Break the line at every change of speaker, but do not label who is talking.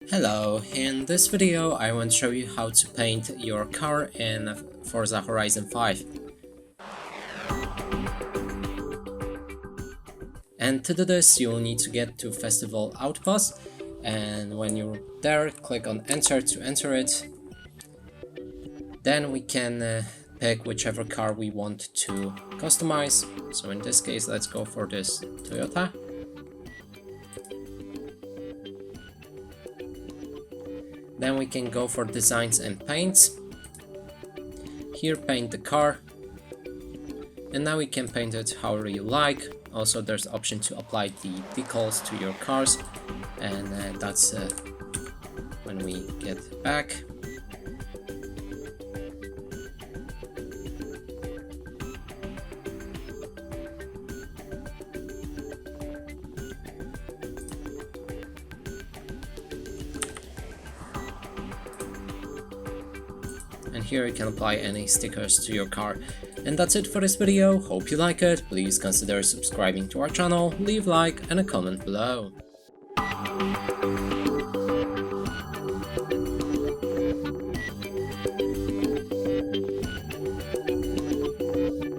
Hello, in this video I want to show you how to paint your car in Forza Horizon 5. And to do this you'll need to get to Festival Outpost, and when you're there click on enter to enter it. Then we can pick whichever car we want to customize. So in this case let's go for this Toyota. Then we can go for designs and paints. Here paint the car. And now we can paint it however you like. Also there's the option to apply the decals to your cars. And that's when we get back. And here you can apply any stickers to your car. And that's it for this video. Hope you like it. Please consider subscribing to our channel, leave a like and a comment below.